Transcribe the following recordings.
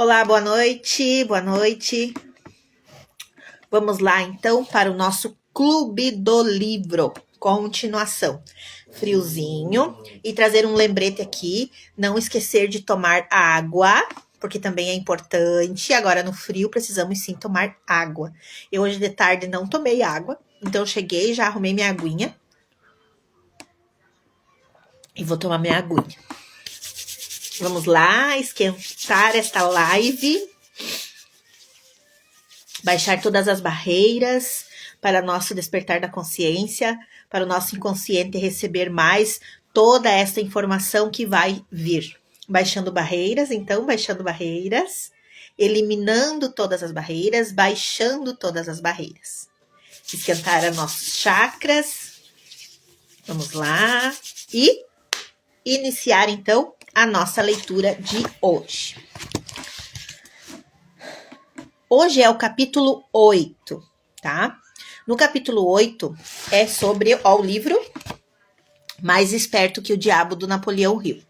Olá, boa noite, boa noite. Vamos lá, então, para o nosso Clube do Livro. Continuação. Friozinho. E trazer um lembrete aqui. Não esquecer de tomar água, porque também é importante. Agora, no frio, precisamos sim tomar água. Eu hoje de tarde não tomei água. Então, eu cheguei, já arrumei minha aguinha. E vou tomar minha aguinha. Vamos lá, esquentar esta live. Baixar todas as barreiras para nosso despertar da consciência, para o nosso inconsciente receber mais toda essa informação que vai vir. Baixando barreiras, então, baixando barreiras, eliminando todas as barreiras, baixando todas as barreiras. Esquentar os nossos chakras. Vamos lá. E iniciar, então, a nossa leitura de hoje. Hoje é o capítulo 8, tá? No capítulo 8 é sobre o livro Mais Esperto que o Diabo, do Napoleão Hill.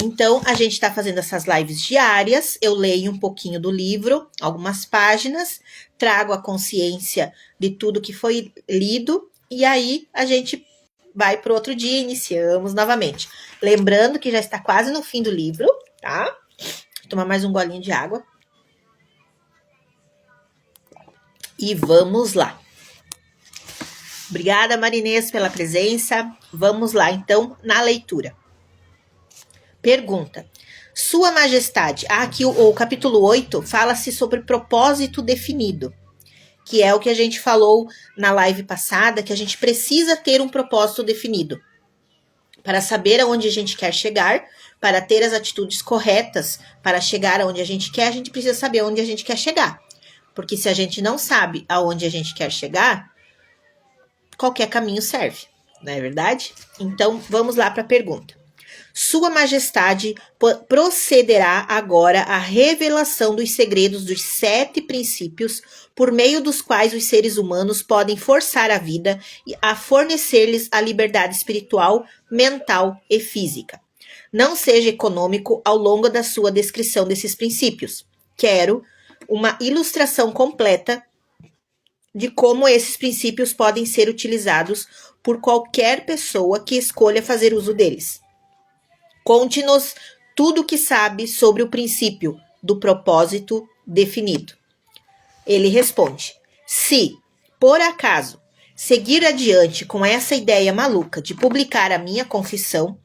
Então, a gente tá fazendo essas lives diárias, eu leio um pouquinho do livro, algumas páginas, trago a consciência de tudo que foi lido, e aí a gente vai pro outro dia e iniciamos novamente. Lembrando que já está quase no fim do livro, tá? Vou tomar mais um golinho de água. E vamos lá. Obrigada, Marinês, pela presença. Vamos lá, então, na leitura. Pergunta. Sua Majestade, aqui o capítulo 8 fala-se sobre propósito definido, que é o que a gente falou na live passada, que a gente precisa ter um propósito definido para saber aonde a gente quer chegar, para ter as atitudes corretas para chegar aonde a gente quer, a gente precisa saber aonde a gente quer chegar. Porque se a gente não sabe aonde a gente quer chegar, qualquer caminho serve, não é verdade? Então, vamos lá para a pergunta. Sua Majestade procederá agora à revelação dos segredos dos 7 princípios por meio dos quais os seres humanos podem forçar a vida a fornecer-lhes a liberdade espiritual, mental e física. Não seja econômico ao longo da sua descrição desses princípios. Quero uma ilustração completa de como esses princípios podem ser utilizados por qualquer pessoa que escolha fazer uso deles. Conte-nos tudo o que sabe sobre o princípio do propósito definido. Ele responde: se, por acaso, seguir adiante com essa ideia maluca de publicar a minha confissão,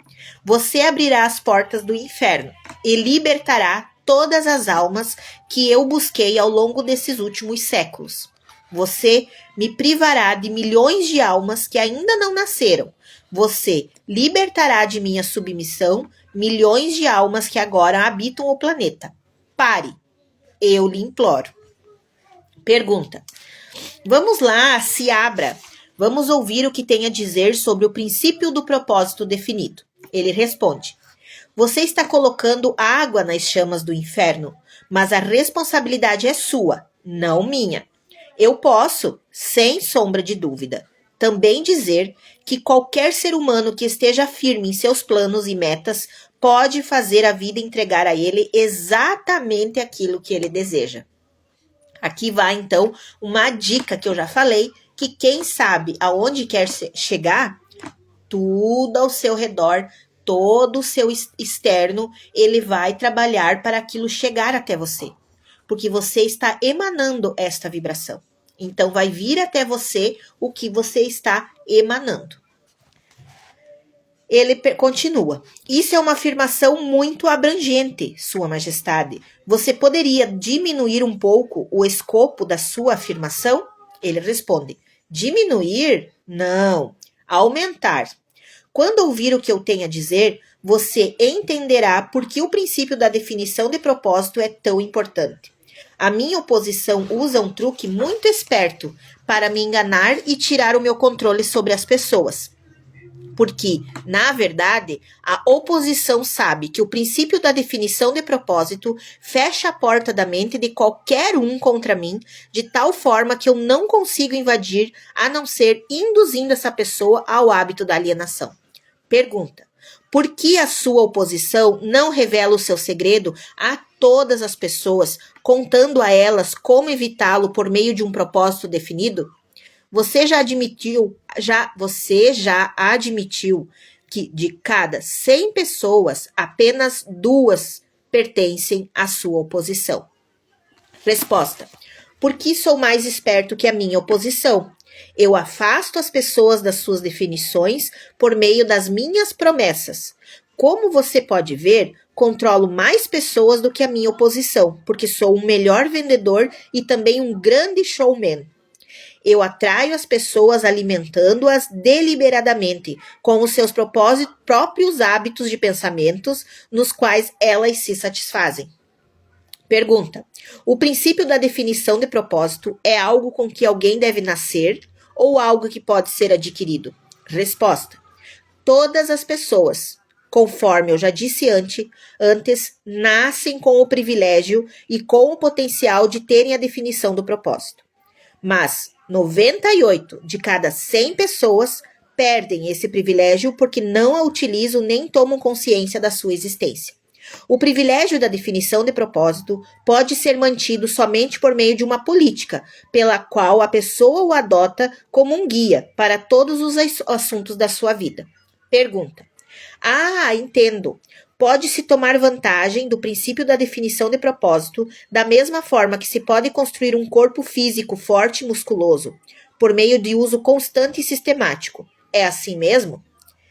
você abrirá as portas do inferno e libertará todas as almas que eu busquei ao longo desses últimos séculos. Você me privará de milhões de almas que ainda não nasceram. Você libertará de minha submissão milhões de almas que agora habitam o planeta. Pare, eu lhe imploro. Pergunta. Vamos lá, se abra. Vamos ouvir o que tem a dizer sobre o princípio do propósito definido. Ele responde. Você está colocando água nas chamas do inferno, mas a responsabilidade é sua, não minha. Eu posso, sem sombra de dúvida, também dizer que qualquer ser humano que esteja firme em seus planos e metas pode fazer a vida entregar a ele exatamente aquilo que ele deseja. Aqui vai, então, uma dica que eu já falei, que quem sabe aonde quer chegar, tudo ao seu redor, todo o seu externo, ele vai trabalhar para aquilo chegar até você. Porque você está emanando esta vibração. Então, vai vir até você o que você está emanando. Ele continua. Isso é uma afirmação muito abrangente, Sua Majestade. Você poderia diminuir um pouco o escopo da sua afirmação? Ele responde. Diminuir? Não. Aumentar. Quando ouvir o que eu tenho a dizer, você entenderá por que o princípio da definição de propósito é tão importante. A minha oposição usa um truque muito esperto para me enganar e tirar o meu controle sobre as pessoas. Porque, na verdade, a oposição sabe que o princípio da definição de propósito fecha a porta da mente de qualquer um contra mim, de tal forma que eu não consigo invadir, a não ser induzindo essa pessoa ao hábito da alienação. Pergunta. Por que a sua oposição não revela o seu segredo a todas as pessoas, contando a elas como evitá-lo por meio de um propósito definido? Você já admitiu que de cada 100 pessoas, apenas 2 pertencem à sua oposição. Resposta: porque sou mais esperto que a minha oposição. Eu afasto as pessoas das suas definições por meio das minhas promessas. Como você pode ver, controlo mais pessoas do que a minha oposição, porque sou um melhor vendedor e também um grande showman. Eu atraio as pessoas alimentando-as deliberadamente com os seus próprios hábitos de pensamentos nos quais elas se satisfazem. Pergunta: o princípio da definição de propósito é algo com que alguém deve nascer ou algo que pode ser adquirido? Resposta: todas as pessoas, conforme eu já disse antes, nascem com o privilégio e com o potencial de terem a definição do propósito. Mas 98 de cada 100 pessoas perdem esse privilégio porque não a utilizam nem tomam consciência da sua existência. O privilégio da definição de propósito pode ser mantido somente por meio de uma política, pela qual a pessoa o adota como um guia para todos os assuntos da sua vida. Pergunta: entendo. Pode-se tomar vantagem do princípio da definição de propósito da mesma forma que se pode construir um corpo físico forte e musculoso, por meio de uso constante e sistemático. É assim mesmo?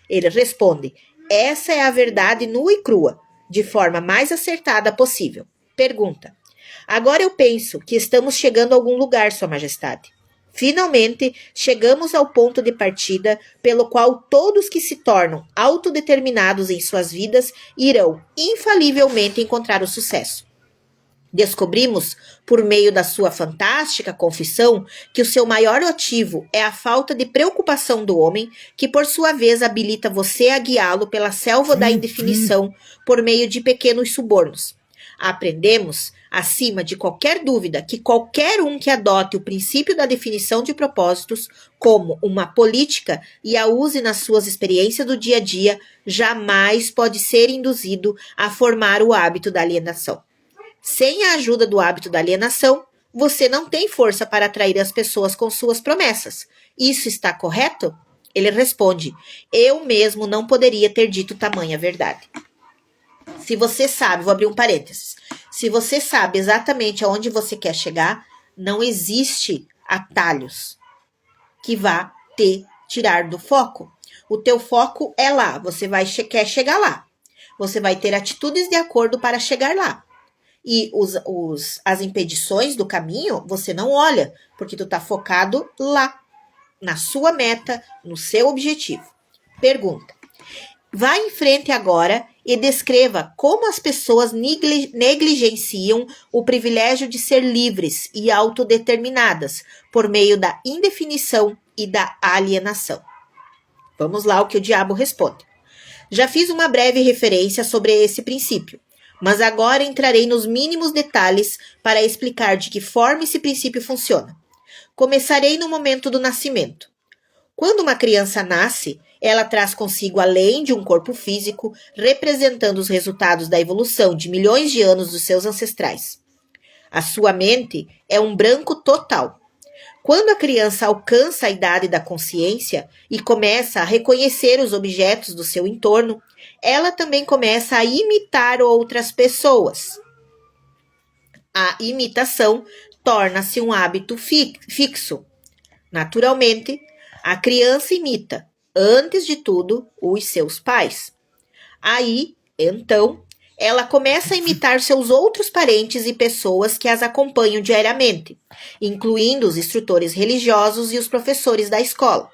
Ele responde: essa é a verdade nua e crua, de forma mais acertada possível. Pergunta: agora eu penso que estamos chegando a algum lugar, Sua Majestade. Finalmente, chegamos ao ponto de partida pelo qual todos que se tornam autodeterminados em suas vidas irão infalivelmente encontrar o sucesso. Descobrimos, por meio da sua fantástica confissão, que o seu maior ativo é a falta de preocupação do homem, que por sua vez habilita você a guiá-lo pela selva da indefinição por meio de pequenos subornos. Aprendemos, acima de qualquer dúvida, que qualquer um que adote o princípio da definição de propósitos como uma política e a use nas suas experiências do dia a dia, jamais pode ser induzido a formar o hábito da alienação. Sem a ajuda do hábito da alienação, você não tem força para atrair as pessoas com suas promessas. Isso está correto? Ele responde: eu mesmo não poderia ter dito tamanha verdade. Se você sabe, vou abrir um parênteses, se você sabe exatamente aonde você quer chegar, não existe atalhos que vá te tirar do foco. O teu foco é lá, você quer chegar lá. Você vai ter atitudes de acordo para chegar lá. E as impedições do caminho, você não olha, porque tu tá focado lá, na sua meta, no seu objetivo. Pergunta: vá em frente agora e descreva como as pessoas negligenciam o privilégio de ser livres e autodeterminadas por meio da indefinição e da alienação. Vamos lá o que o diabo responde. Já fiz uma breve referência sobre esse princípio, mas agora entrarei nos mínimos detalhes para explicar de que forma esse princípio funciona. Começarei no momento do nascimento. Quando uma criança nasce, ela traz consigo, além de um corpo físico, representando os resultados da evolução de milhões de anos dos seus ancestrais. A sua mente é um branco total. Quando a criança alcança a idade da consciência e começa a reconhecer os objetos do seu entorno, ela também começa a imitar outras pessoas. A imitação torna-se um hábito fixo. Naturalmente, a criança imita, antes de tudo, os seus pais. Aí, então, ela começa a imitar seus outros parentes e pessoas que as acompanham diariamente, incluindo os instrutores religiosos e os professores da escola.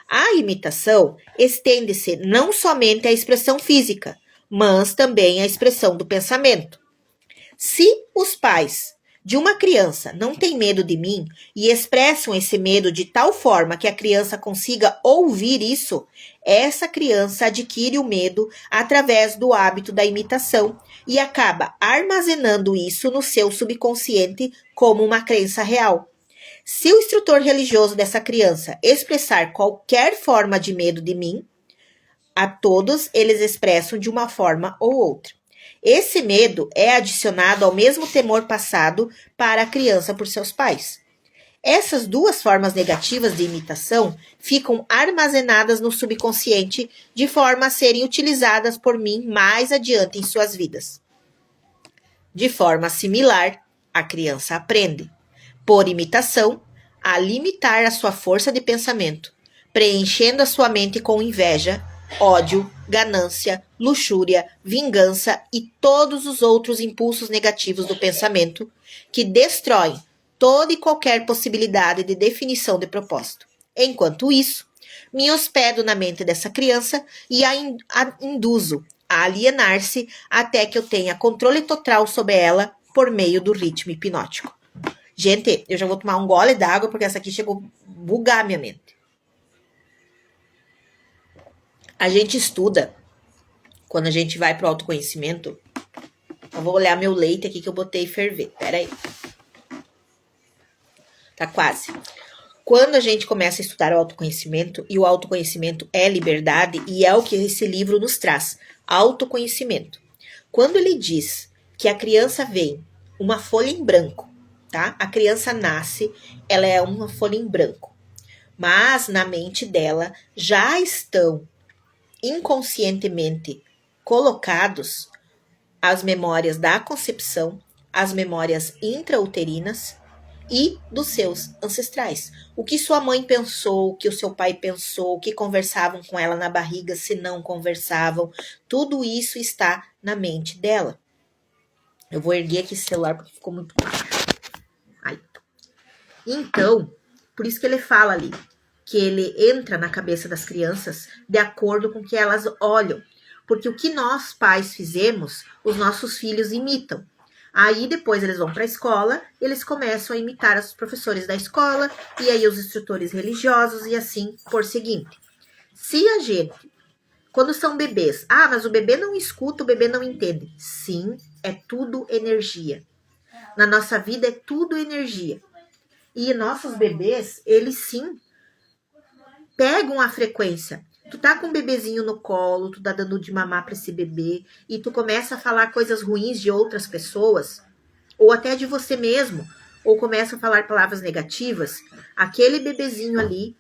A imitação estende-se não somente à expressão física, mas também à expressão do pensamento. Se os pais de uma criança não têm medo de mim e expressam esse medo de tal forma que a criança consiga ouvir isso, essa criança adquire o medo através do hábito da imitação e acaba armazenando isso no seu subconsciente como uma crença real. Se o instrutor religioso dessa criança expressar qualquer forma de medo de mim, A todos eles expressam de uma forma ou outra. Esse medo é adicionado ao mesmo temor passado para a criança por seus pais. Essas duas formas negativas de imitação ficam armazenadas no subconsciente de forma a serem utilizadas por mim mais adiante em suas vidas. De forma similar, a criança aprende, por imitação, a limitar a sua força de pensamento, preenchendo a sua mente com inveja, ódio, ganância, luxúria, vingança e todos os outros impulsos negativos do pensamento que destroem toda e qualquer possibilidade de definição de propósito. Enquanto isso, me hospedo na mente dessa criança e a induzo a alienar-se até que eu tenha controle total sobre ela por meio do ritmo hipnótico. Gente, eu já vou tomar um gole d'água porque essa aqui chegou a bugar minha mente. A gente estuda, quando a gente vai pro autoconhecimento, eu vou olhar meu leite aqui que eu botei ferver, peraí. Tá quase. Quando a gente começa a estudar o autoconhecimento, e o autoconhecimento é liberdade, e é o que esse livro nos traz, autoconhecimento. Quando ele diz que a criança vem uma folha em branco, tá? A criança nasce, ela é uma folha em branco, mas na mente dela já estão inconscientemente colocados as memórias da concepção, as memórias intrauterinas e dos seus ancestrais. O que sua mãe pensou, o que o seu pai pensou, o que conversavam com ela na barriga, se não conversavam, tudo isso está na mente dela. Eu vou erguer aqui esse celular porque ficou muito baixo. Aí. Então, por isso que ele fala ali, que ele entra na cabeça das crianças de acordo com o que elas olham. Porque o que nós pais fizemos, os nossos filhos imitam. Aí depois eles vão para a escola, eles começam a imitar os professores da escola, e aí os instrutores religiosos, e assim por seguinte. Se a gente, quando são bebês, mas o bebê não escuta, o bebê não entende. Sim, é tudo energia. Na nossa vida é tudo energia. E nossos bebês, eles sim pegam a frequência. Tu tá com um bebezinho no colo, tu tá dando de mamar pra esse bebê, e tu começa a falar coisas ruins de outras pessoas, ou até de você mesmo, ou começa a falar palavras negativas, aquele bebezinho ali,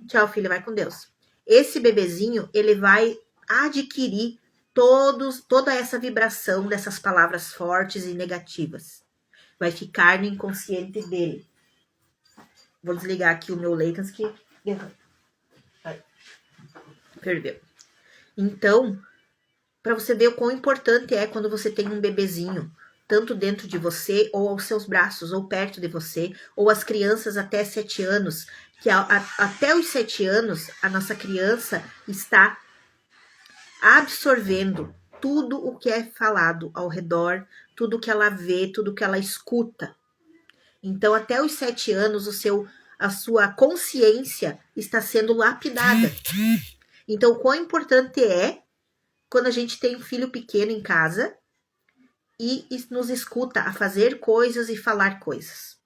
tchau filho, vai com Deus. Esse bebezinho, ele vai adquirir toda essa vibração dessas palavras fortes e negativas. Vai ficar no inconsciente dele. Vou desligar aqui o meu leite antes que... Perdeu. Então, para você ver o quão importante é quando você tem um bebezinho, tanto dentro de você, ou aos seus braços, ou perto de você, ou as crianças até 7 anos, que até os 7 anos, a nossa criança está absorvendo tudo o que é falado ao redor, tudo que ela vê, tudo que ela escuta. Então, até os 7 anos, a sua consciência está sendo lapidada. Então, o quão importante é quando a gente tem um filho pequeno em casa e nos escuta a fazer coisas e falar coisas.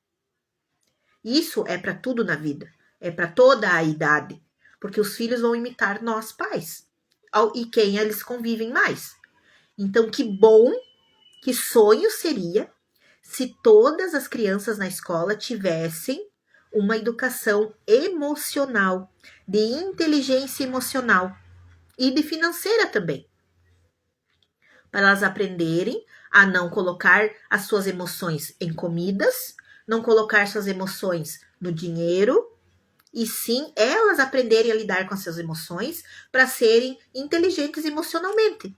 Isso é para tudo na vida, é para toda a idade, porque os filhos vão imitar nós pais e quem eles convivem mais. Então, que bom, que sonho seria se todas as crianças na escola tivessem uma educação emocional, de inteligência emocional e de financeira também. Para elas aprenderem a não colocar as suas emoções em comidas, não colocar suas emoções no dinheiro, e sim elas aprenderem a lidar com as suas emoções para serem inteligentes emocionalmente.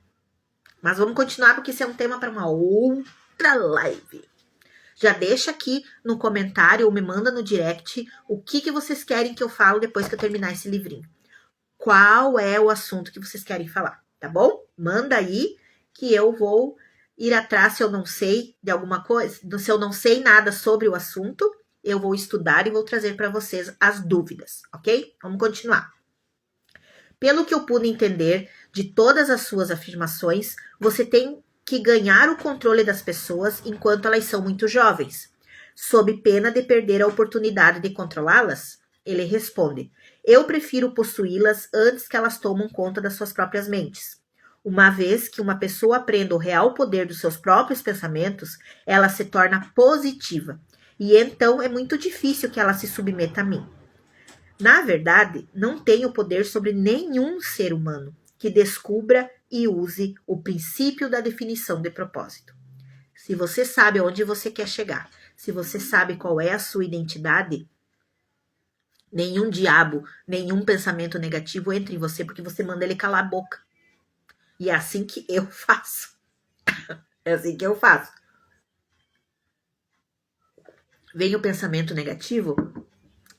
Mas vamos continuar porque esse é um tema para uma outra live. Já deixa aqui no comentário ou me manda no direct o que vocês querem que eu fale depois que eu terminar esse livrinho. Qual é o assunto que vocês querem falar, tá bom? Manda aí que eu vou ir atrás se eu não sei de alguma coisa, se eu não sei nada sobre o assunto, eu vou estudar e vou trazer para vocês as dúvidas, ok? Vamos continuar. Pelo que eu pude entender de todas as suas afirmações, você tem que ganhar o controle das pessoas enquanto elas são muito jovens, sob pena de perder a oportunidade de controlá-las? Ele responde: Eu prefiro possuí-las antes que elas tomem conta das suas próprias mentes. Uma vez que uma pessoa aprenda o real poder dos seus próprios pensamentos, ela se torna positiva. E então é muito difícil que ela se submeta a mim. Na verdade, não tenho poder sobre nenhum ser humano que descubra e use o princípio da definição de propósito. Se você sabe aonde você quer chegar, se você sabe qual é a sua identidade, nenhum diabo, nenhum pensamento negativo entra em você porque você manda ele calar a boca. E é assim que eu faço. É assim que eu faço. Vem o pensamento negativo,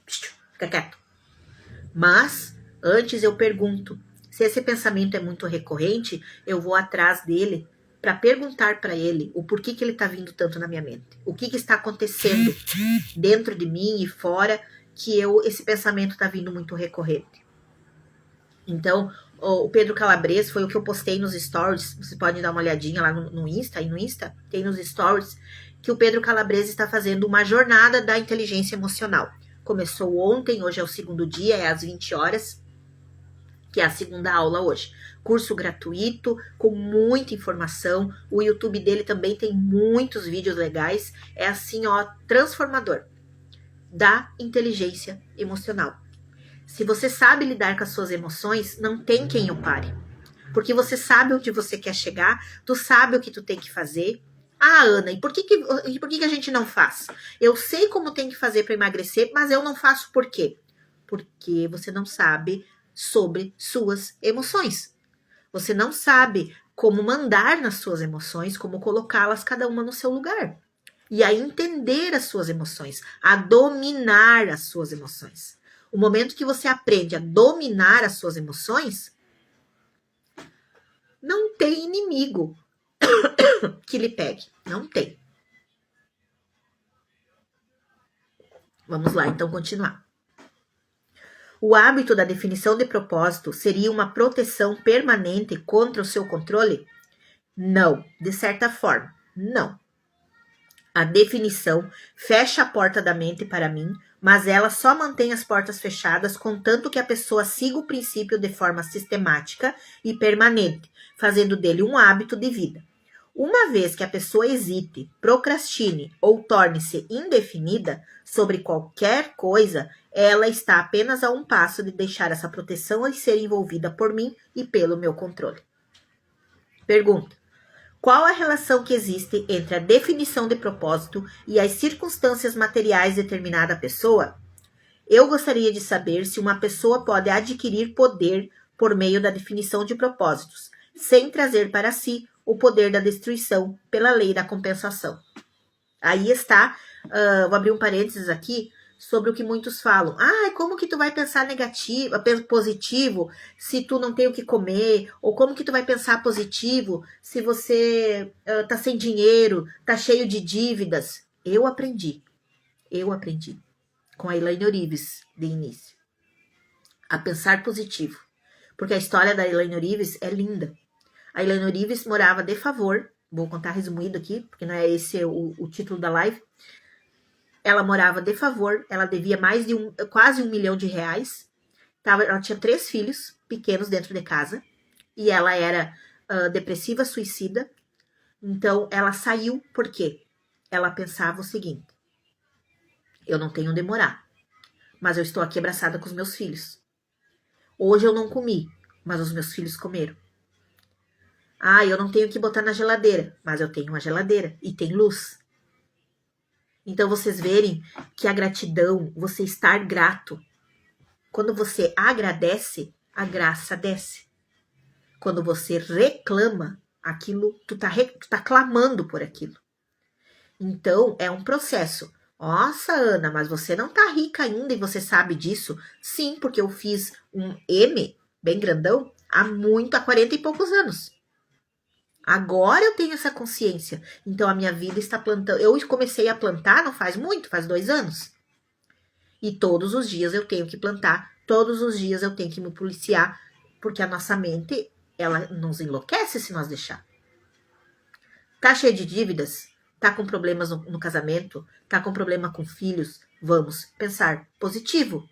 fica quieto. Mas, antes eu pergunto. Se esse pensamento é muito recorrente, eu vou atrás dele para perguntar para ele o porquê que ele está vindo tanto na minha mente. O que está acontecendo dentro de mim e fora que esse pensamento está vindo muito recorrente. Então, o Pedro Calabres foi o que eu postei nos stories. Vocês podem dar uma olhadinha lá no Insta. E no Insta tem nos stories que o Pedro Calabres está fazendo uma jornada da inteligência emocional. Começou ontem, hoje é o segundo dia, é às 20 horas, que é a segunda aula hoje. Curso gratuito, com muita informação. O YouTube dele também tem muitos vídeos legais. É assim, ó, transformador da inteligência emocional. Se você sabe lidar com as suas emoções, não tem quem o pare. Porque você sabe onde você quer chegar, tu sabe o que tu tem que fazer. Ah, Ana, e por que a gente não faz? Eu sei como tem que fazer para emagrecer, mas eu não faço por quê? Porque você não sabe sobre suas emoções. Você não sabe como mandar nas suas emoções, como colocá-las cada uma no seu lugar. E a entender as suas emoções, a dominar as suas emoções. O momento que você aprende a dominar as suas emoções, não tem inimigo que lhe pegue. Não tem. Vamos lá, então, continuar. O hábito da definição de propósito seria uma proteção permanente contra o seu controle? Não, de certa forma, não. A definição fecha a porta da mente para mim, mas ela só mantém as portas fechadas contanto que a pessoa siga o princípio de forma sistemática e permanente, fazendo dele um hábito de vida. Uma vez que a pessoa hesite, procrastine ou torne-se indefinida sobre qualquer coisa, ela está apenas a um passo de deixar essa proteção e ser envolvida por mim e pelo meu controle. Pergunta: qual a relação que existe entre a definição de propósito e as circunstâncias materiais de determinada pessoa? Eu gostaria de saber se uma pessoa pode adquirir poder por meio da definição de propósitos, sem trazer para si o poder da destruição pela lei da compensação. Aí está, vou abrir um parênteses aqui, sobre o que muitos falam. Ah, como que tu vai pensar negativo, positivo se tu não tem o que comer? Ou como que tu vai pensar positivo se você tá sem dinheiro, tá cheio de dívidas? Eu aprendi com a Elaine Orives de início a pensar positivo. Porque a história da Elaine Orives é linda. A Elaine Orives morava de favor, vou contar resumido aqui, porque não é esse o título da live. Ela morava de favor, ela devia quase R$1 milhão. Ela tinha 3 filhos pequenos dentro de casa. E ela era depressiva, suicida. Então, ela saiu porque ela pensava o seguinte: eu não tenho onde morar, mas eu estou aqui abraçada com os meus filhos. Hoje eu não comi, mas os meus filhos comeram. Ah, eu não tenho o que botar na geladeira, mas eu tenho uma geladeira e tem luz. Então, vocês verem que a gratidão, você estar grato, quando você agradece, a graça desce. Quando você reclama aquilo, tu tá clamando por aquilo. Então, é um processo. Nossa, Ana, mas você não tá rica ainda e você sabe disso? Sim, porque eu fiz um M, bem grandão, há 40 e poucos anos. Agora eu tenho essa consciência. Então a minha vida está plantando. Eu comecei a plantar não faz muito, faz 2 anos. E todos os dias eu tenho que plantar. Todos os dias eu tenho que me policiar. Porque a nossa mente, ela nos enlouquece se nós deixar. Tá cheio de dívidas? Tá com problemas no casamento? Tá com problema com filhos? Vamos pensar positivo.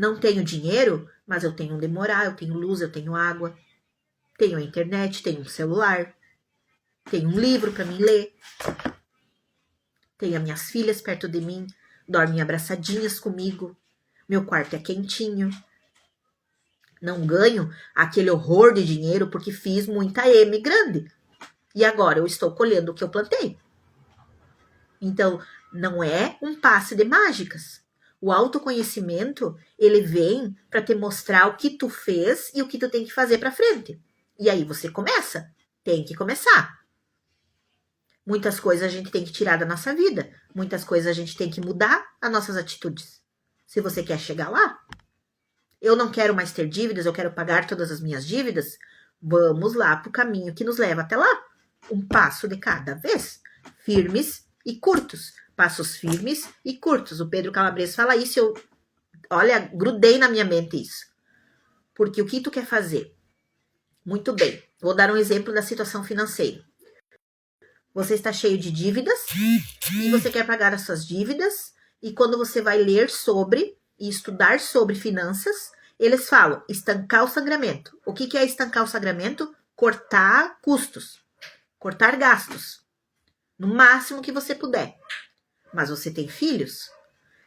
Não tenho dinheiro, mas eu tenho onde morar, eu tenho luz, eu tenho água, tenho a internet, tenho um celular, tenho um livro para mim ler, tenho as minhas filhas perto de mim, dormem abraçadinhas comigo, meu quarto é quentinho. Não ganho aquele horror de dinheiro porque fiz muita M grande. E agora eu estou colhendo o que eu plantei. Então, não é um passe de mágicas. O autoconhecimento, ele vem para te mostrar o que tu fez e o que tu tem que fazer para frente. E aí você começa. Tem que começar. Muitas coisas a gente tem que tirar da nossa vida. Muitas coisas a gente tem que mudar as nossas atitudes. Se você quer chegar lá, eu não quero mais ter dívidas, eu quero pagar todas as minhas dívidas. Vamos lá para o caminho que nos leva até lá. Um passo de cada vez. Firmes e curtos. Passos firmes e curtos. O Pedro Calabres fala isso. Olha, grudei na minha mente isso. Porque o que tu quer fazer? Muito bem. Vou dar um exemplo da situação financeira. Você está cheio de dívidas e você quer pagar as suas dívidas. E quando você vai ler sobre e estudar sobre finanças, eles falam estancar o sangramento. O que é estancar o sangramento? Cortar custos, cortar gastos, no máximo que você puder. Mas você tem filhos?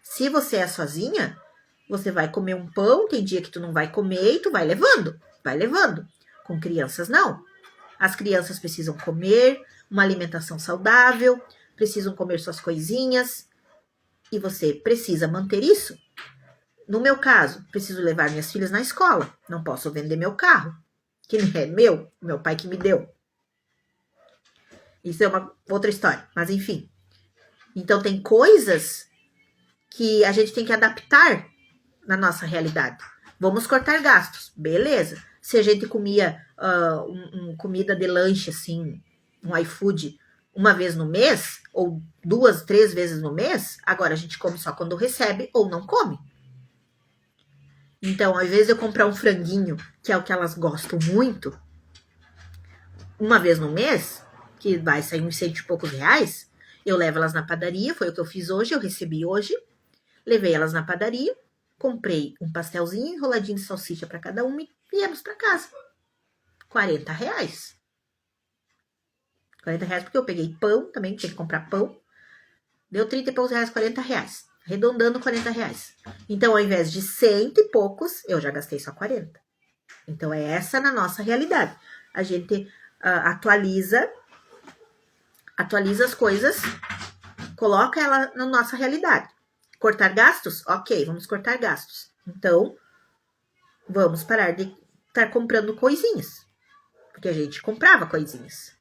Se você é sozinha, você vai comer um pão, tem dia que tu não vai comer e tu vai levando. Com crianças, não. As crianças precisam comer, uma alimentação saudável, precisam comer suas coisinhas, e você precisa manter isso. No meu caso, preciso levar minhas filhas na escola. Não posso vender meu carro, que não é meu pai que me deu. Isso é uma outra história, mas enfim. Então, tem coisas que a gente tem que adaptar na nossa realidade. Vamos cortar gastos, beleza. Se a gente comia comida de lanche, assim, um iFood, uma vez no mês, ou 2, 3 vezes no mês, agora a gente come só quando recebe ou não come. Então, ao invés de eu comprar um franguinho, que é o que elas gostam muito, uma vez no mês, que vai sair uns 100 e poucos reais, eu levo elas na padaria, foi o que eu fiz hoje, eu recebi hoje, levei elas na padaria, comprei um pastelzinho enroladinho de salsicha para cada uma e viemos para casa. 40 reais. 40 reais porque eu peguei pão, também tinha que comprar pão. Deu 30 e poucos reais, 40 reais. Arredondando 40 reais. Então, ao invés de 100 e poucos, eu já gastei só 40. Então, é essa na nossa realidade. A gente atualiza as coisas, coloca ela na nossa realidade. Cortar gastos? Ok, vamos cortar gastos. Então, vamos parar de estar comprando coisinhas. Porque a gente comprava coisinhas.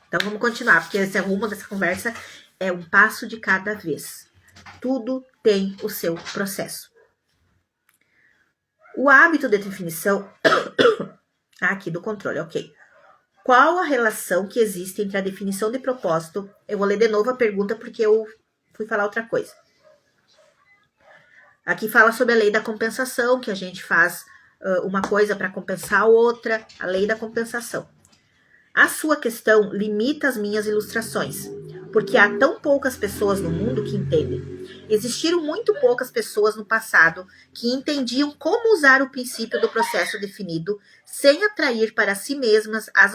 Então, vamos continuar, porque esse rumo dessa conversa é um passo de cada vez. Tudo tem o seu processo. O hábito de definição aqui do controle, ok. Qual a relação que existe entre a definição de propósito? Eu vou ler de novo a pergunta porque eu fui falar outra coisa. Aqui fala sobre a lei da compensação, que a gente faz uma coisa para compensar a outra, a lei da compensação. A sua questão limita as minhas ilustrações, porque há tão poucas pessoas no mundo que entendem. Existiram muito poucas pessoas no passado que entendiam como usar o princípio do processo definido sem atrair para si mesmas as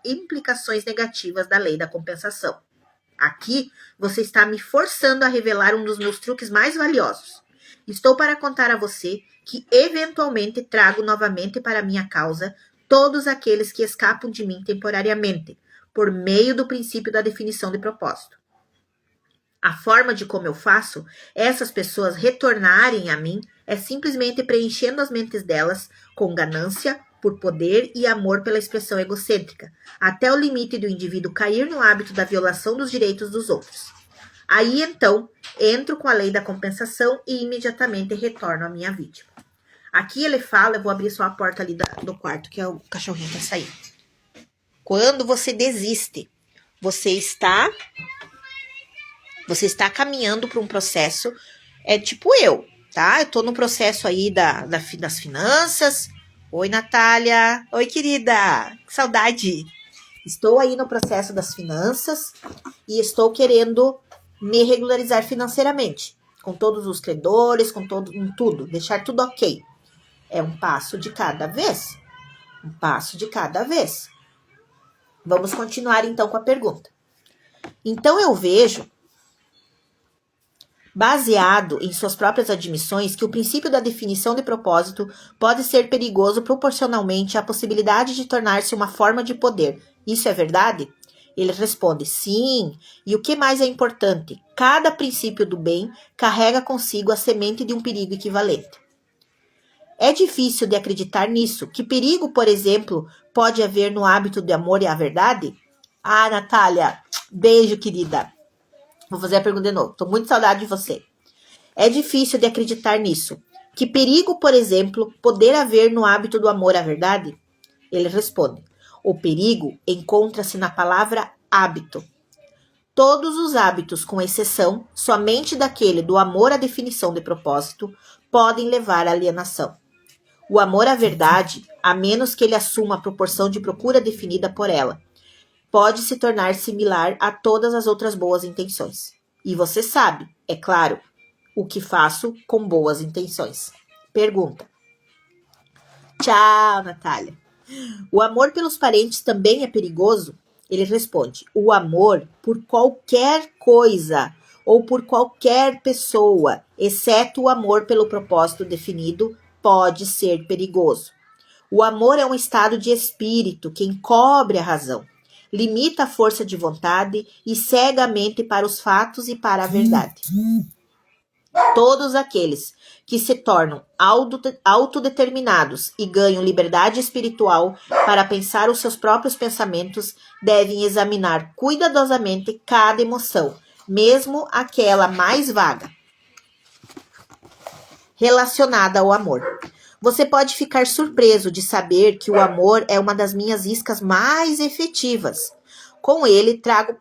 implicações negativas da lei da compensação. Aqui, você está me forçando a revelar um dos meus truques mais valiosos. Estou para contar a você que eventualmente trago novamente para minha causa todos aqueles que escapam de mim temporariamente, por meio do princípio da definição de propósito. A forma de como eu faço essas pessoas retornarem a mim é simplesmente preenchendo as mentes delas com ganância por poder e amor pela expressão egocêntrica, até o limite do indivíduo cair no hábito da violação dos direitos dos outros. Aí, então, entro com a lei da compensação e imediatamente retorno à minha vítima. Aqui ele fala, eu vou abrir só a porta ali do quarto, que é o cachorrinho tá saindo. Quando você desiste, você está caminhando para um processo, é tipo eu, tá? Eu tô no processo aí das finanças. Oi, Natália. Oi, querida. Que saudade. Estou aí no processo das finanças e estou querendo me regularizar financeiramente. com todos os credores, com tudo, deixar tudo ok. É um passo de cada vez. Um passo de cada vez. Vamos continuar então com a pergunta. Então eu vejo, baseado em suas próprias admissões, que o princípio da definição de propósito pode ser perigoso proporcionalmente à possibilidade de tornar-se uma forma de poder. Isso é verdade? Ele responde, sim. E o que mais é importante? Cada princípio do bem carrega consigo a semente de um perigo equivalente. É difícil de acreditar nisso. Que perigo, por exemplo, pode haver no hábito de amor e a verdade? Ah, Natália, beijo, querida. Vou fazer a pergunta de novo. Tô muito saudade de você. É difícil de acreditar nisso. Que perigo, por exemplo, poder haver no hábito do amor à verdade? Ele responde. O perigo encontra-se na palavra hábito. Todos os hábitos, com exceção somente daquele do amor à definição de propósito, podem levar à alienação. O amor à verdade, a menos que ele assuma a proporção de procura definida por ela, pode se tornar similar a todas as outras boas intenções. E você sabe, é claro, o que faço com boas intenções. Pergunta. Tchau, Natália. O amor pelos parentes também é perigoso? Ele responde, o amor por qualquer coisa ou por qualquer pessoa, exceto o amor pelo propósito definido, pode ser perigoso. O amor é um estado de espírito que encobre a razão, limita a força de vontade e cega a mente para os fatos e para a verdade. Todos aqueles que se tornam autodeterminados e ganham liberdade espiritual para pensar os seus próprios pensamentos devem examinar cuidadosamente cada emoção, mesmo aquela mais vaga, relacionada ao amor. Você pode ficar surpreso de saber que o amor é uma das minhas iscas mais efetivas. Com ele, trago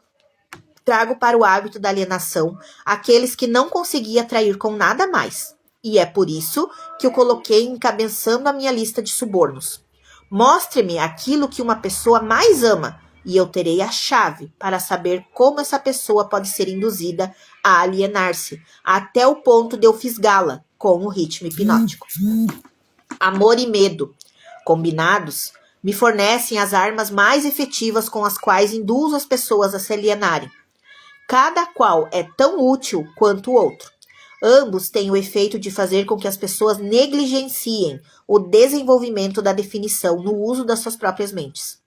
para o hábito da alienação aqueles que não consegui atrair com nada mais. E é por isso que o coloquei encabeçando a minha lista de subornos. Mostre-me aquilo que uma pessoa mais ama, e eu terei a chave para saber como essa pessoa pode ser induzida a alienar-se, até o ponto de eu fisgá-la com o ritmo hipnótico. Amor e medo, combinados, me fornecem as armas mais efetivas com as quais induzo as pessoas a se alienarem. Cada qual é tão útil quanto o outro. Ambos têm o efeito de fazer com que as pessoas negligenciem o desenvolvimento da definição no uso das suas próprias mentes.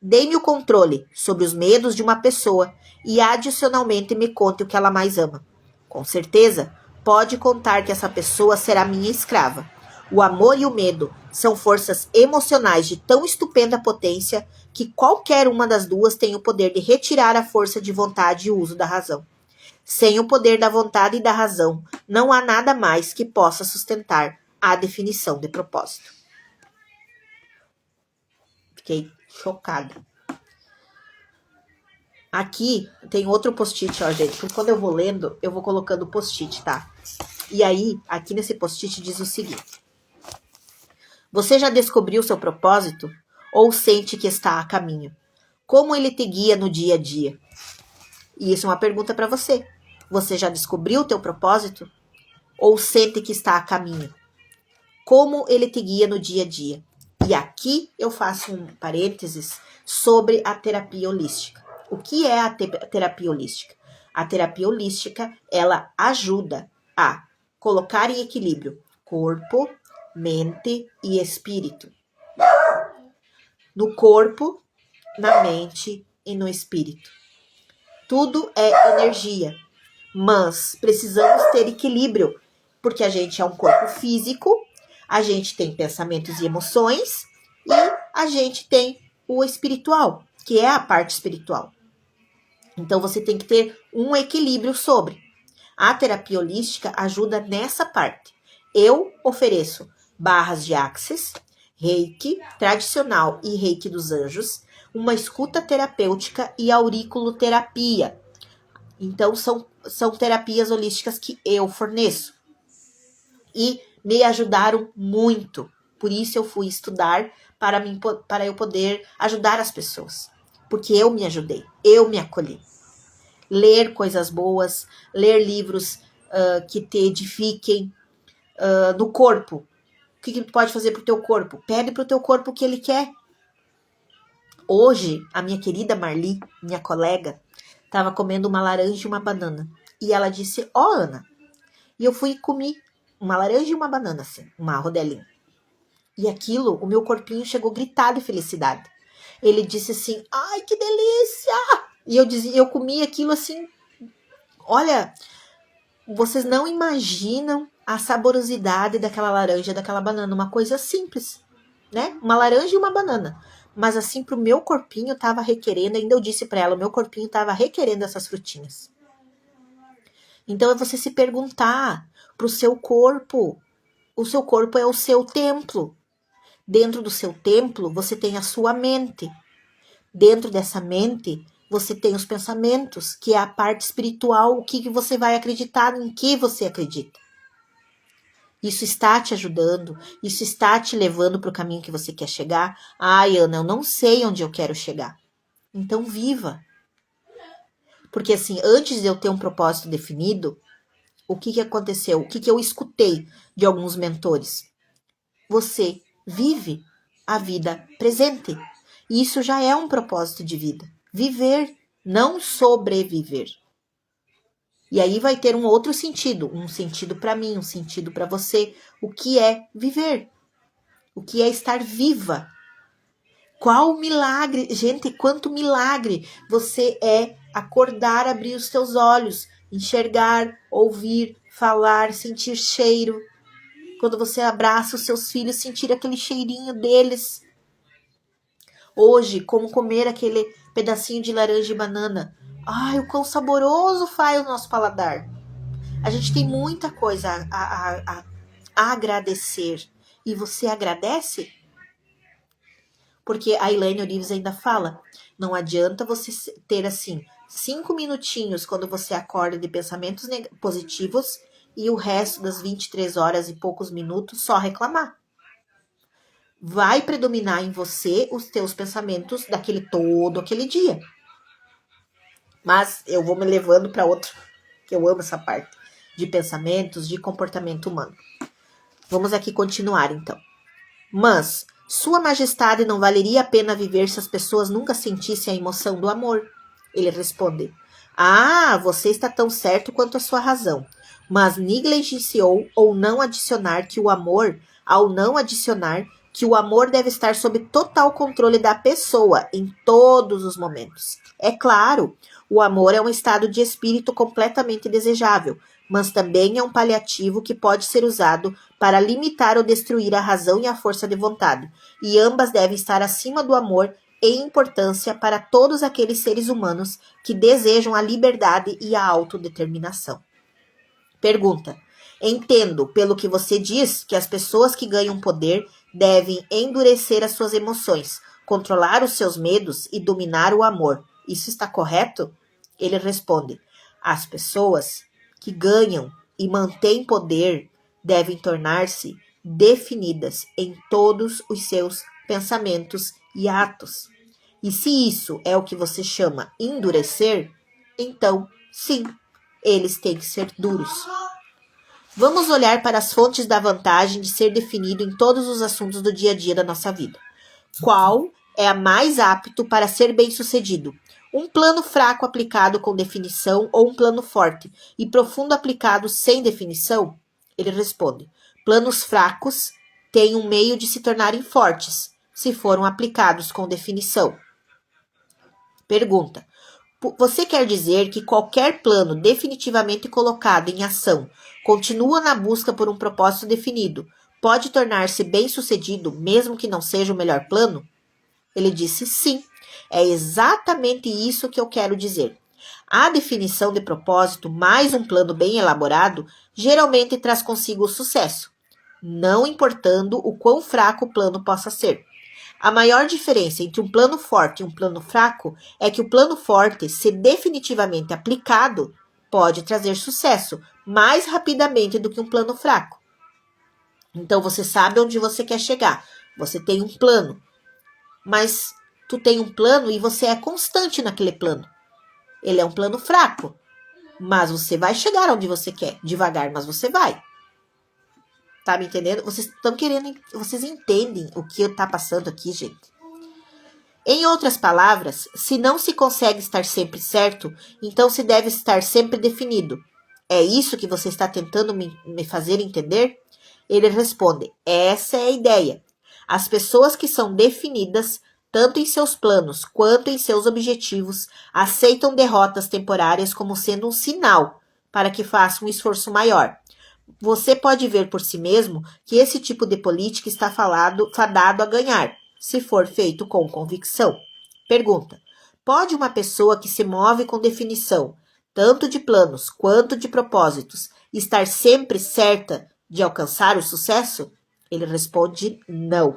Dê-me o controle sobre os medos de uma pessoa e adicionalmente me conte o que ela mais ama. Com certeza, pode contar que essa pessoa será minha escrava. O amor e o medo são forças emocionais de tão estupenda potência que qualquer uma das duas tem o poder de retirar a força de vontade e uso da razão. Sem o poder da vontade e da razão, não há nada mais que possa sustentar a definição de propósito. Fiquei chocada. Aqui tem outro post-it, ó, gente. Porque quando eu vou lendo, eu vou colocando post-it, tá? E aí, aqui nesse post-it diz o seguinte. Você já descobriu seu propósito? Ou sente que está a caminho? Como ele te guia no dia a dia? E isso é uma pergunta para você. Você já descobriu o teu propósito? Ou sente que está a caminho? Como ele te guia no dia a dia? E aqui eu faço um parênteses sobre a terapia holística. O que é a terapia holística? A terapia holística, ela ajuda a colocar em equilíbrio corpo, mente e espírito. No corpo, na mente e no espírito. Tudo é energia, mas precisamos ter equilíbrio, porque a gente é um corpo físico, a gente tem pensamentos e emoções, e a gente tem o espiritual, que é a parte espiritual. Então, você tem que ter um equilíbrio sobre. A terapia holística ajuda nessa parte. Eu ofereço barras de Axis, Reiki tradicional e Reiki dos anjos, uma escuta terapêutica e auriculoterapia. Então, são terapias holísticas que eu forneço. E me ajudaram muito. Por isso eu fui estudar para eu poder ajudar as pessoas. Porque eu me ajudei, eu me acolhi. Ler coisas boas, ler livros que te edifiquem no corpo. O que tu pode fazer pro teu corpo? Pede pro teu corpo o que ele quer. Hoje, a minha querida Marli, minha colega, estava comendo uma laranja e uma banana. E ela disse, Ana. E eu fui e comi uma laranja e uma banana, assim, uma rodelinha. E aquilo, o meu corpinho chegou gritado de felicidade. Ele disse assim, ai, que delícia! E eu comi aquilo assim, olha, vocês não imaginam a saborosidade daquela laranja, daquela banana, uma coisa simples, né? Uma laranja e uma banana. Mas assim, pro meu corpinho tava requerendo, ainda eu disse para ela, o meu corpinho tava requerendo essas frutinhas. Então é você se perguntar pro seu corpo. O seu corpo é o seu templo. Dentro do seu templo, você tem a sua mente. Dentro dessa mente, você tem os pensamentos, que é a parte espiritual, o que você vai acreditar, em que você acredita. Isso está te ajudando, isso está te levando para o caminho que você quer chegar. Ai, Ana, eu não sei onde eu quero chegar. Então viva. Porque assim, antes de eu ter um propósito definido, o que aconteceu? O que eu escutei de alguns mentores? Você vive a vida presente. E isso já é um propósito de vida. Viver, não sobreviver. E aí vai ter um outro sentido. Um sentido para mim, um sentido para você. O que é viver? O que é estar viva? Qual milagre? Gente, quanto milagre você é acordar, abrir os teus olhos, enxergar, ouvir, falar, sentir cheiro. Quando você abraça os seus filhos, sentir aquele cheirinho deles. Hoje, como comer aquele pedacinho de laranja e banana. Ai, o quão saboroso faz o nosso paladar. A gente tem muita coisa a agradecer. E você agradece? Porque a Elaine Orives ainda fala, não adianta você ter assim 5 minutinhos quando você acorda de pensamentos positivos e o resto das 23 horas e poucos minutos só reclamar. Vai predominar em você os teus pensamentos aquele dia. Mas eu vou me levando para outro, que eu amo essa parte, de pensamentos, de comportamento humano. Vamos aqui continuar, então. Mas, Sua Majestade, não valeria a pena viver se as pessoas nunca sentissem a emoção do amor? Ele responde, você está tão certo quanto a sua razão, mas negligenciou ou não adicionar que o amor, ao não adicionar, que o amor deve estar sob total controle da pessoa em todos os momentos. É claro, o amor é um estado de espírito completamente desejável, mas também é um paliativo que pode ser usado para limitar ou destruir a razão e a força de vontade, e ambas devem estar acima do amor em importância para todos aqueles seres humanos que desejam a liberdade e a autodeterminação. Pergunta: entendo, pelo que você diz, que as pessoas que ganham poder devem endurecer as suas emoções, controlar os seus medos e dominar o amor. Isso está correto? Ele responde: as pessoas que ganham e mantêm poder devem tornar-se definidas em todos os seus pensamentos e atos. E se isso é o que você chama endurecer, então, sim, eles têm que ser duros. Vamos olhar para as fontes da vantagem de ser definido em todos os assuntos do dia a dia da nossa vida. Qual é a mais apto para ser bem-sucedido? Um plano fraco aplicado com definição ou um plano forte e profundo aplicado sem definição? Ele responde: planos fracos têm um meio de se tornarem fortes, se foram aplicados com definição. Pergunta: você quer dizer que qualquer plano definitivamente colocado em ação, continua na busca por um propósito definido, pode tornar-se bem-sucedido mesmo que não seja o melhor plano? Ele disse sim. É exatamente isso que eu quero dizer. A definição de propósito mais um plano bem elaborado geralmente traz consigo o sucesso, não importando o quão fraco o plano possa ser. A maior diferença entre um plano forte e um plano fraco é que o plano forte, se definitivamente aplicado, pode trazer sucesso mais rapidamente do que um plano fraco. Então você sabe onde você quer chegar, você tem um plano, mas tu tem um plano e você é constante naquele plano. Ele é um plano fraco. mas você vai chegar onde você quer. Devagar, mas você vai. Tá me entendendo? Vocês entendem o que tá passando aqui, gente? Em outras palavras, se não se consegue estar sempre certo, então se deve estar sempre definido. É isso que você está tentando me fazer entender? Ele responde, essa é a ideia. As pessoas que são definidas, tanto em seus planos quanto em seus objetivos, aceitam derrotas temporárias como sendo um sinal para que façam um esforço maior. Você pode ver por si mesmo que esse tipo de política está fadado a ganhar, se for feito com convicção. Pergunta: pode uma pessoa que se move com definição, tanto de planos quanto de propósitos, estar sempre certa de alcançar o sucesso? Ele responde: não.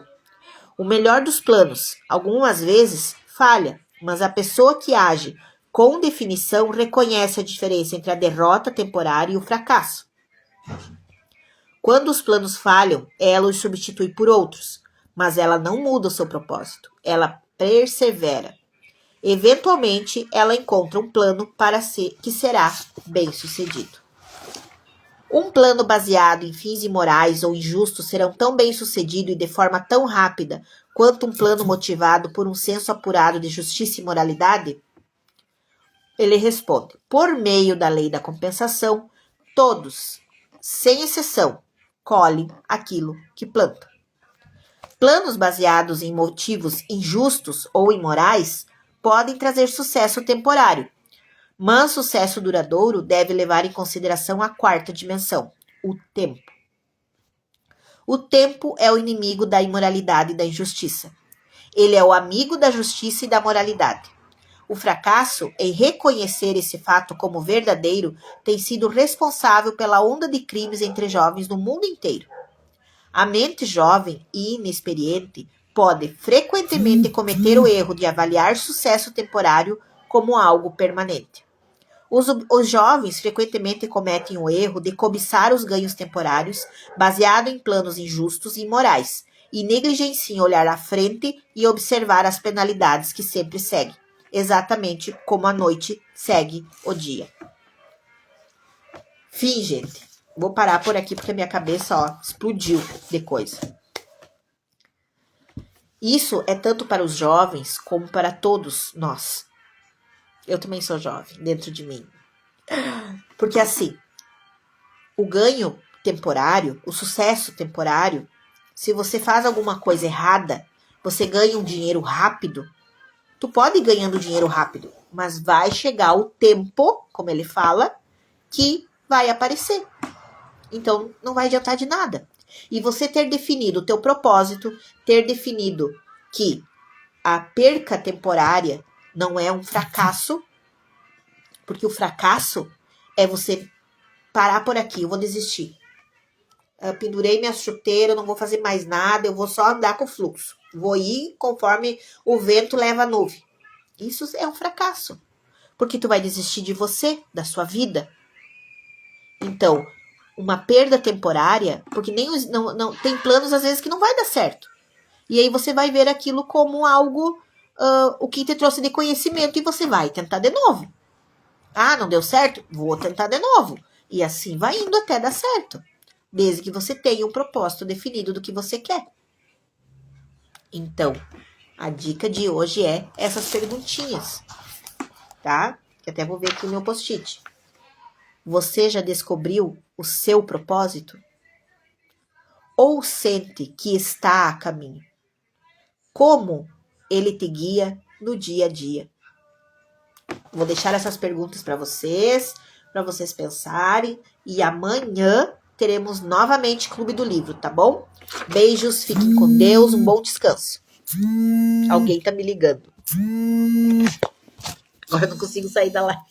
O melhor dos planos, algumas vezes, falha, mas a pessoa que age com definição reconhece a diferença entre a derrota temporária e o fracasso. Quando os planos falham, ela os substitui por outros, mas ela não muda o seu propósito, ela persevera. Eventualmente, ela encontra um plano que será bem-sucedido. Um plano baseado em fins imorais ou injustos serão tão bem-sucedido e de forma tão rápida quanto um plano motivado por um senso apurado de justiça e moralidade? Ele responde, por meio da lei da compensação, todos, sem exceção, colhem aquilo que plantam. Planos baseados em motivos injustos ou imorais podem trazer sucesso temporário, mas sucesso duradouro deve levar em consideração a quarta dimensão, o tempo. O tempo é o inimigo da imoralidade e da injustiça. Ele é o amigo da justiça e da moralidade. O fracasso em reconhecer esse fato como verdadeiro tem sido responsável pela onda de crimes entre jovens no mundo inteiro. A mente jovem e inexperiente pode frequentemente cometer o erro de avaliar sucesso temporário como algo permanente. Os jovens frequentemente cometem o erro de cobiçar os ganhos temporários baseado em planos injustos e imorais e negligenciam olhar à frente e observar as penalidades que sempre seguem, exatamente como a noite segue o dia. Fim, gente. Vou parar por aqui porque a minha cabeça, explodiu de coisa. Isso é tanto para os jovens como para todos nós. Eu também sou jovem, dentro de mim. Porque assim, o ganho temporário, o sucesso temporário, se você faz alguma coisa errada, você ganha um dinheiro rápido, tu pode ir ganhando dinheiro rápido, mas vai chegar o tempo, como ele fala, que vai aparecer. Então, não vai adiantar de nada. E você ter definido o teu propósito, ter definido que a perca temporária não é um fracasso, porque o fracasso é você parar por aqui, eu vou desistir. Eu pendurei minha chuteira, eu não vou fazer mais nada, eu vou só andar com o fluxo. Vou ir conforme o vento leva a nuvem. Isso é um fracasso, porque tu vai desistir de você, da sua vida. Então, uma perda temporária, porque não tem planos às vezes que não vai dar certo. E aí você vai ver aquilo como algo, o que te trouxe de conhecimento e você vai tentar de novo. Ah, não deu certo? Vou tentar de novo. E assim vai indo até dar certo. Desde que você tenha um propósito definido do que você quer. Então, a dica de hoje é essas perguntinhas. Tá? Que até vou ver aqui o meu post-it. Você já descobriu o seu propósito? Ou sente que está a caminho? Como ele te guia no dia a dia? Vou deixar essas perguntas para vocês pensarem. E amanhã teremos novamente Clube do Livro, tá bom? Beijos, fiquem com Deus, um bom descanso. Alguém tá me ligando. Agora eu não consigo sair da live.